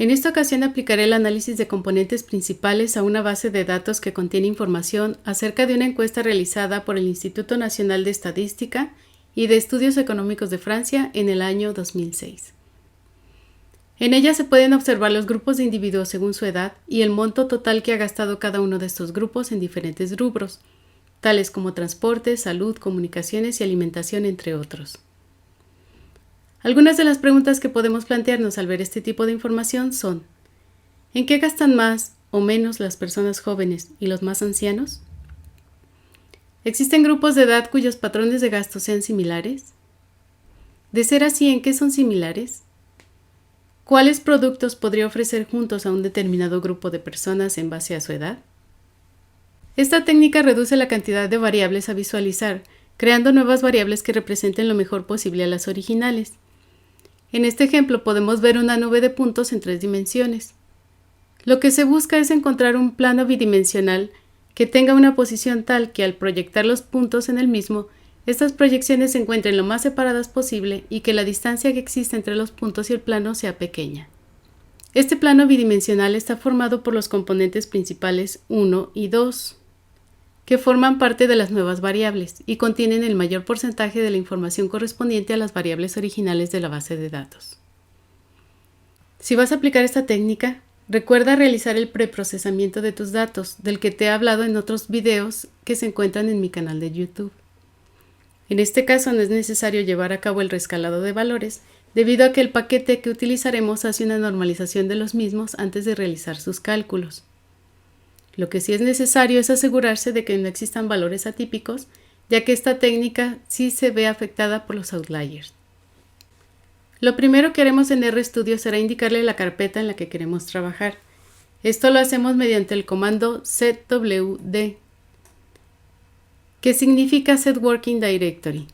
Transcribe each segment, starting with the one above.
En esta ocasión aplicaré el análisis de componentes principales a una base de datos que contiene información acerca de una encuesta realizada por el Instituto Nacional de Estadística y de Estudios Económicos de Francia en el año 2006. En ella se pueden observar los grupos de individuos según su edad y el monto total que ha gastado cada uno de estos grupos en diferentes rubros, tales como transporte, salud, comunicaciones y alimentación, entre otros. Algunas de las preguntas que podemos plantearnos al ver este tipo de información son: ¿en qué gastan más o menos las personas jóvenes y los más ancianos? ¿Existen grupos de edad cuyos patrones de gasto sean similares? De ser así, ¿en qué son similares? ¿Cuáles productos podría ofrecer juntos a un determinado grupo de personas en base a su edad? Esta técnica reduce la cantidad de variables a visualizar, creando nuevas variables que representen lo mejor posible a las originales. En este ejemplo podemos ver una nube de puntos en 3 dimensiones. Lo que se busca es encontrar un plano bidimensional que tenga una posición tal que al proyectar los puntos en el mismo, estas proyecciones se encuentren lo más separadas posible y que la distancia que existe entre los puntos y el plano sea pequeña. Este plano bidimensional está formado por los componentes principales 1 y 2, que forman parte de las nuevas variables y contienen el mayor porcentaje de la información correspondiente a las variables originales de la base de datos. Si vas a aplicar esta técnica, recuerda realizar el preprocesamiento de tus datos, del que te he hablado en otros videos que se encuentran en mi canal de YouTube. En este caso no es necesario llevar a cabo el reescalado de valores, debido a que el paquete que utilizaremos hace una normalización de los mismos antes de realizar sus cálculos. Lo que sí es necesario es asegurarse de que no existan valores atípicos, ya que esta técnica sí se ve afectada por los outliers. Lo primero que haremos en RStudio será indicarle la carpeta en la que queremos trabajar. Esto lo hacemos mediante el comando setwd, que significa Set Working Directory.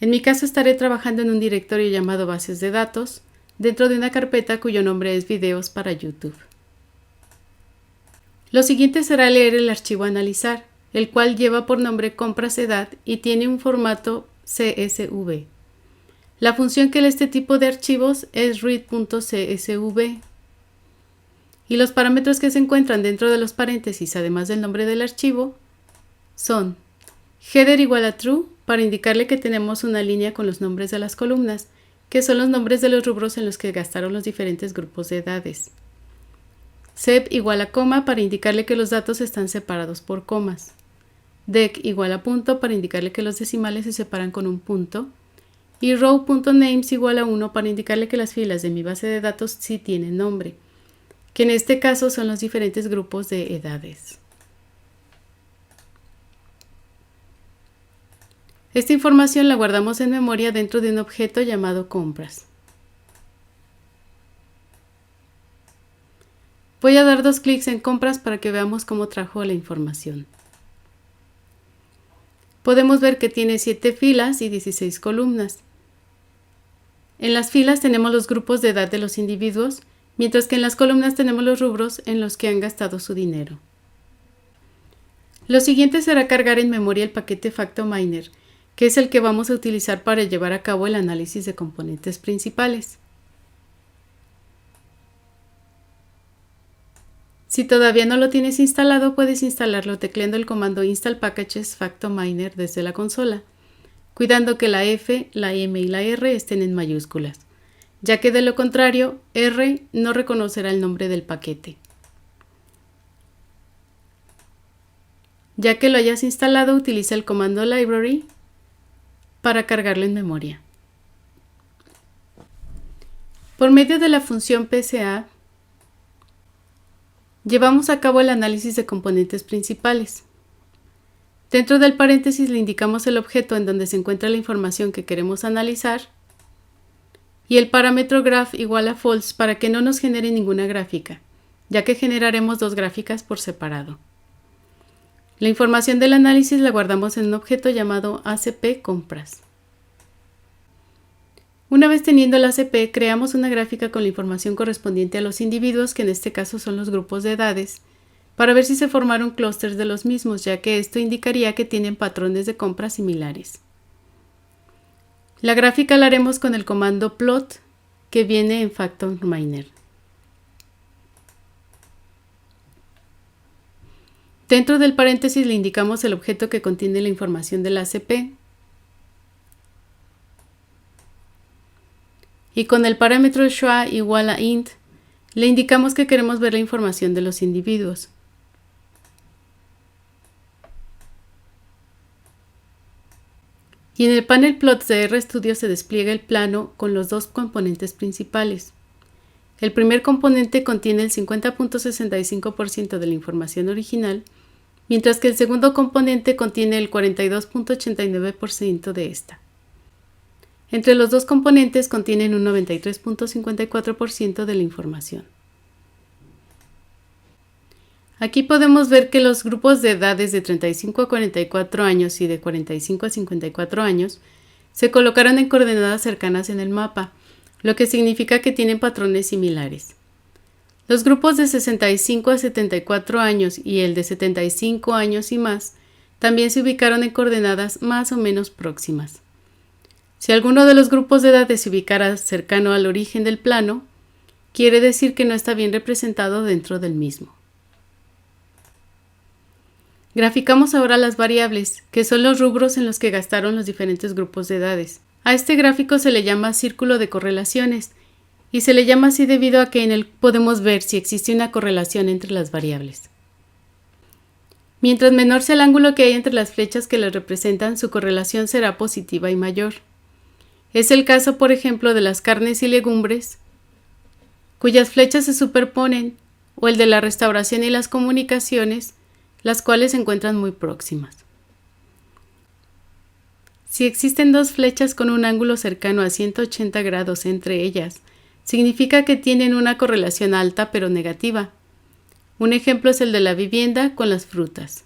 En mi caso estaré trabajando en un directorio llamado Bases de Datos, dentro de una carpeta cuyo nombre es Videos para YouTube. Lo siguiente será leer el archivo a analizar, el cual lleva por nombre compras edad y tiene un formato CSV. La función que lee este tipo de archivos es read.csv. Y los parámetros que se encuentran dentro de los paréntesis, además del nombre del archivo, son header igual a true para indicarle que tenemos una línea con los nombres de las columnas, que son los nombres de los rubros en los que gastaron los diferentes grupos de edades. Sep igual a coma para indicarle que los datos están separados por comas. Dec igual a punto para indicarle que los decimales se separan con un punto. Y row.names igual a 1 para indicarle que las filas de mi base de datos sí tienen nombre, que en este caso son los diferentes grupos de edades. Esta información la guardamos en memoria dentro de un objeto llamado compras. Voy a dar 2 clics en compras para que veamos cómo trajo la información. Podemos ver que tiene 7 filas y 16 columnas. En las filas tenemos los grupos de edad de los individuos, mientras que en las columnas tenemos los rubros en los que han gastado su dinero. Lo siguiente será cargar en memoria el paquete FactoMiner, que es el que vamos a utilizar para llevar a cabo el análisis de componentes principales. Si todavía no lo tienes instalado, puedes instalarlo tecleando el comando install packages FactoMiner desde la consola, cuidando que la F, la M y la R estén en mayúsculas, ya que de lo contrario, R no reconocerá el nombre del paquete. Ya que lo hayas instalado, utiliza el comando library para cargarlo en memoria. Por medio de la función PCA, llevamos a cabo el análisis de componentes principales. Dentro del paréntesis le indicamos el objeto en donde se encuentra la información que queremos analizar y el parámetro graph igual a false para que no nos genere ninguna gráfica, ya que generaremos 2 gráficas por separado. La información del análisis la guardamos en un objeto llamado ACP compras. Una vez teniendo el ACP, creamos una gráfica con la información correspondiente a los individuos, que en este caso son los grupos de edades, para ver si se formaron clústeres de los mismos, ya que esto indicaría que tienen patrones de compra similares. La gráfica la haremos con el comando plot, que viene en FactoMiner. Dentro del paréntesis le indicamos el objeto que contiene la información del ACP. Y con el parámetro schwa igual a int, le indicamos que queremos ver la información de los individuos. Y en el panel Plots de RStudio se despliega el plano con los dos componentes principales. El primer componente contiene el 50.65% de la información original, mientras que el segundo componente contiene el 42.89% de esta. Entre los dos componentes contienen un 93.54% de la información. Aquí podemos ver que los grupos de edades de 35 a 44 años y de 45 a 54 años se colocaron en coordenadas cercanas en el mapa, lo que significa que tienen patrones similares. Los grupos de 65 a 74 años y el de 75 años y más también se ubicaron en coordenadas más o menos próximas. Si alguno de los grupos de edades se ubicara cercano al origen del plano, quiere decir que no está bien representado dentro del mismo. Graficamos ahora las variables, que son los rubros en los que gastaron los diferentes grupos de edades. A este gráfico se le llama círculo de correlaciones, y se le llama así debido a que en él podemos ver si existe una correlación entre las variables. Mientras menor sea el ángulo que hay entre las flechas que las representan, su correlación será positiva y mayor. Es el caso, por ejemplo, de las carnes y legumbres, cuyas flechas se superponen, o el de la restauración y las comunicaciones, las cuales se encuentran muy próximas. Si existen dos flechas con un ángulo cercano a 180 grados entre ellas, significa que tienen una correlación alta pero negativa. Un ejemplo es el de la vivienda con las frutas.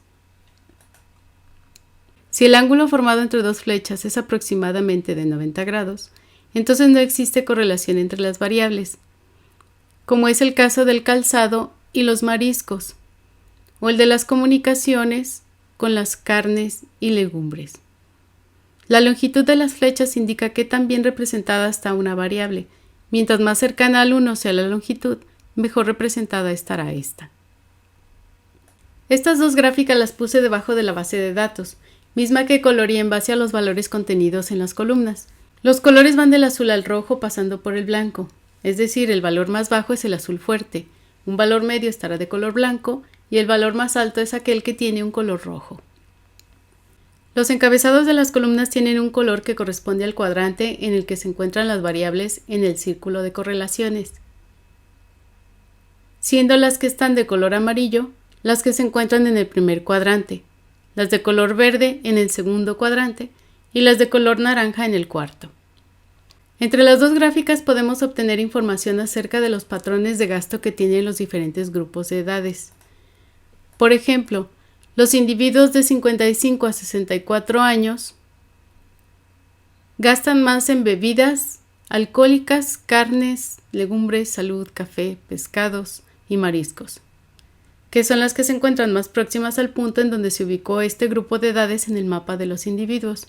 Si el ángulo formado entre dos flechas es aproximadamente de 90 grados, entonces no existe correlación entre las variables, como es el caso del calzado y los mariscos, o el de las comunicaciones con las carnes y legumbres. La longitud de las flechas indica qué tan bien representada está una variable. Mientras más cercana al 1 sea la longitud, mejor representada estará esta. Estas dos gráficas las puse debajo de la base de datos, misma que coloreé en base a los valores contenidos en las columnas. Los colores van del azul al rojo pasando por el blanco, es decir, el valor más bajo es el azul fuerte, un valor medio estará de color blanco y el valor más alto es aquel que tiene un color rojo. Los encabezados de las columnas tienen un color que corresponde al cuadrante en el que se encuentran las variables en el círculo de correlaciones, siendo las que están de color amarillo las que se encuentran en el primer cuadrante, las de color verde en el segundo cuadrante y las de color naranja en el cuarto. Entre las dos gráficas podemos obtener información acerca de los patrones de gasto que tienen los diferentes grupos de edades. Por ejemplo, los individuos de 55 a 64 años gastan más en bebidas alcohólicas, carnes, legumbres, salud, café, pescados y mariscos, que son las que se encuentran más próximas al punto en donde se ubicó este grupo de edades en el mapa de los individuos.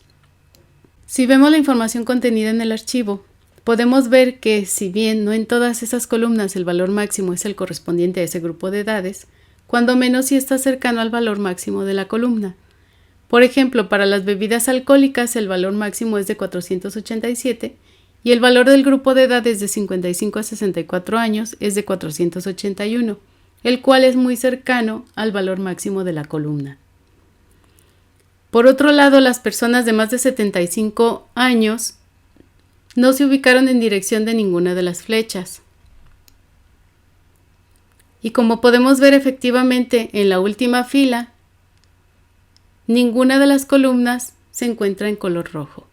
Si vemos la información contenida en el archivo, podemos ver que, si bien no en todas esas columnas el valor máximo es el correspondiente a ese grupo de edades, cuando menos sí está cercano al valor máximo de la columna. Por ejemplo, para las bebidas alcohólicas el valor máximo es de 487 y el valor del grupo de edades de 55 a 64 años es de 481, el cual es muy cercano al valor máximo de la columna. Por otro lado, las personas de más de 75 años no se ubicaron en dirección de ninguna de las flechas. Y como podemos ver efectivamente en la última fila, ninguna de las columnas se encuentra en color rojo.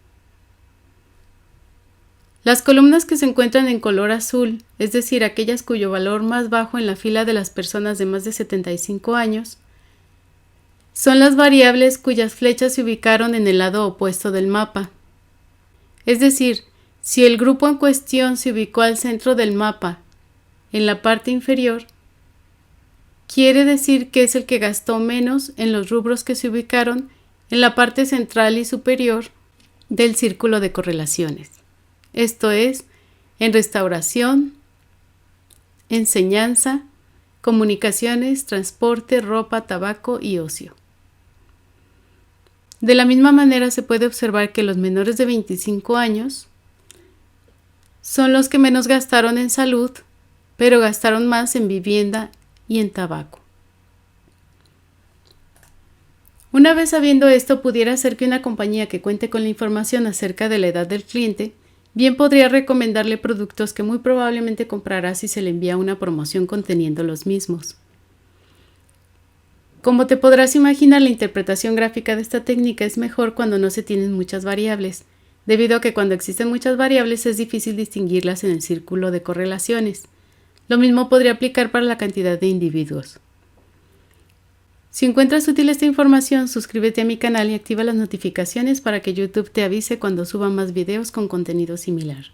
Las columnas que se encuentran en color azul, es decir, aquellas cuyo valor más bajo en la fila de las personas de más de 75 años, son las variables cuyas flechas se ubicaron en el lado opuesto del mapa. Es decir, si el grupo en cuestión se ubicó al centro del mapa, en la parte inferior, quiere decir que es el que gastó menos en los rubros que se ubicaron en la parte central y superior del círculo de correlaciones. Esto es, en restauración, enseñanza, comunicaciones, transporte, ropa, tabaco y ocio. De la misma manera se puede observar que los menores de 25 años son los que menos gastaron en salud, pero gastaron más en vivienda y en tabaco. Una vez sabiendo esto, pudiera ser que una compañía que cuente con la información acerca de la edad del cliente, bien podría recomendarle productos que muy probablemente comprará si se le envía una promoción conteniendo los mismos. Como te podrás imaginar, la interpretación gráfica de esta técnica es mejor cuando no se tienen muchas variables, debido a que cuando existen muchas variables es difícil distinguirlas en el círculo de correlaciones. Lo mismo podría aplicar para la cantidad de individuos. Si encuentras útil esta información, suscríbete a mi canal y activa las notificaciones para que YouTube te avise cuando suba más videos con contenido similar.